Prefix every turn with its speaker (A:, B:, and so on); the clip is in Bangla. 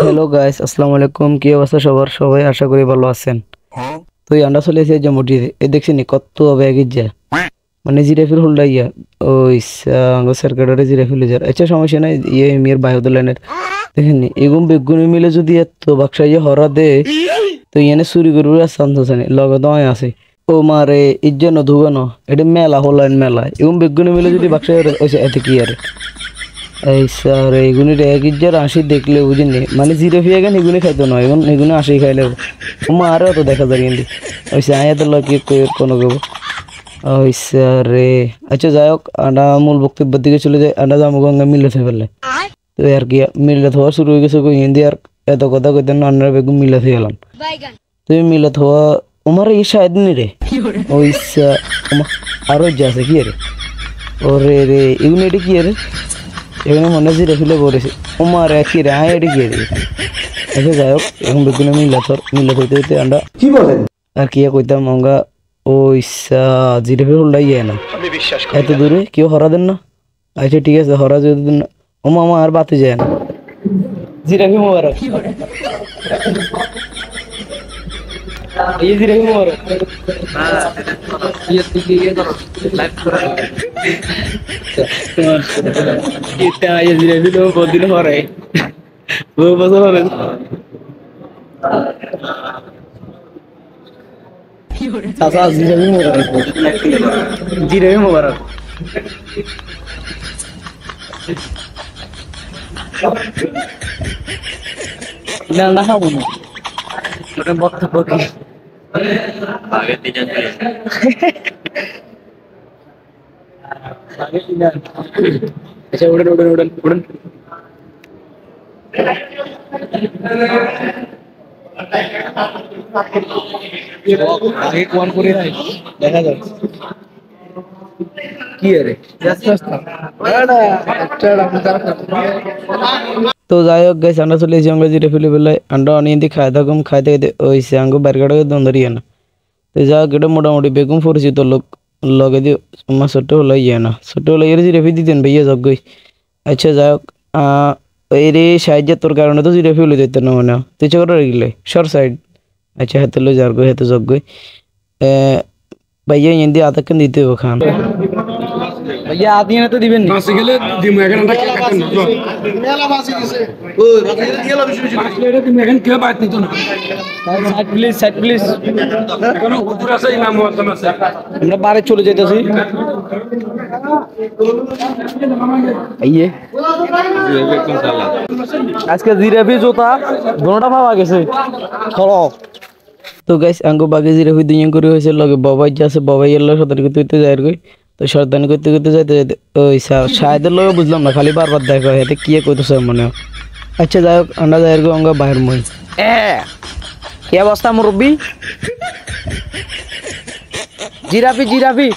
A: হ্যালো গাইস, আসসালামু আলাইকুম। কি অবস্থা সবার? সবাই আশা করি ভালো আছেন। তো এই আন্ডা চলে এসে যে মসজিদে এ দেখছি নি কত ব্যাগির যা মানে জিরাফির হুল্ডা ইয়া ওই সার্কেটারে জিরাফি লিজার আচ্ছা সমস্যা নাই ইয়ে মিয়ার বায়ুদলানের দেখেন নি এগুম বেগুনি মিলে যদি এত বাক্সা ইয়ে হরা দে তো ইয়ানে চুরি করবো আর চান্স আছে নি লগে দয় আছে ও মারে ইজ্জত ধুবে ন এটা মেলা হলাইন মেলা এগুম বেগুনি মিলে যদি বাক্সা এতে কি আরে এই স্যার এগুনি রেগিজ্জার আশি দেখলে বুঝিনি মানে জিরো ফিয়া গান এগুনি খাইতো না এখন এগুনি আশি খাইলে মা আরও তো দেখা যায় কিন্তু ওই আয়া তো লকি কোনো গো ওই স্যার রে আচ্ছা যাই হোক আন্ডা মূল বক্তব্যের দিকে চলে যায় আন্ডা জামু গঙ্গা মিলে থেকে ফেললে তো আর কি মিলে হওয়া শুরু হয়ে গেছে হিন্দি আর এত কথা কইতে না আন্ডার বেগম মিলে থেকে গেলাম তুমি মিলে হওয়া তোমার এই শায়দ নি রে ওই আরো যা আছে কি রে ওরে রে এগুনি এটা কি রে এখানে মনে হচ্ছে রেফিলে পড়েছে ওমার একই রে আয় এটি গিয়ে আচ্ছা যাই হোক এখন বেগুনে মিলা হইতে হইতে আমরা কি বলেন আর কি কইতাম আমরা ওই জিরেফে হুল্লাই যায় না এত দূরে কেউ হরা দেন না আচ্ছা ঠিক আছে হরা যদি দেন না ও মামা আর বাতে যায় না জিরাফি মোবারক ये जिरे में और ये लाइव कितना ये जिरे भी लोग बहुत दिन हो रहे वो बस हो रहे सासा जिरे भी मुबारक जिरे भी मुबारक ना ना हाँ बोलो ওটা বক্তব্য কি আগে দিন আগে দিন আচ্ছা উড়েন উড়েন উড়েন উড়েন আগে কোন করে নাই দেখা যাচ্ছে কি আরে তো যাই হোক গাইস আমরা চলে এসেছি আমরা যেটা ফেলে বেলায় আমরা অনেক খাই থাকুম খাইতে খাইতে ওই আঙ্গু বারগাড়ে দন্দরিয়া না তো যা এটা মোটামুটি বেগুম পরিচিত লোক লগে দিয়ে আমার ছোট হলো ইয়ে না ছোট হলো এর জিরেফি দিতেন ভাইয়া যজ্ঞই আচ্ছা যাই হোক এই রে সাহায্যের তোর কারণে তো জিরেফি হলে দিতেন না মনে তুই চোখ গেলে শর্ট সাইড আচ্ছা হাতে লো যার গো হাতে যজ্ঞই ভাইয়া ইন্দি আতকেন দিতে হবে খান ভাইয়া আদিয়ে তো দিবেন না মাসি গেলে দিমু এখন আমরা কে কাটেন মেলা মাসি দিছে ও মাসি গেলে দিলা বেশি বেশি আসলে এটা তুমি এখন কে বাইত নিত না সাইড প্লিজ এখন হুজুর আছে ইমাম মুয়াজ্জম আছে আমরা বারে চলে যাইতাছি আইয়ে আজকে জিরাফি জোতা দোনোটা পাওয়া গেছে চলো তো গাইস আঙ্গো বাগে জিরাফি দুইজন করে হয়েছে লগে বাবাই যে আছে বাবাই এর লগে সতর্ক করতে যায় কই তো শয়তানি করতে করতে যাইতে যাইতে ওই শায়দের লগে বুঝলাম না খালি বারবার দেখা হয় এতে কি কইতেছে মনে আচ্ছা যাই হোক আন্ডা যায় গো আঙ্গা বাইর মই কি অবস্থা মুরব্বি জিরাফি জিরাফি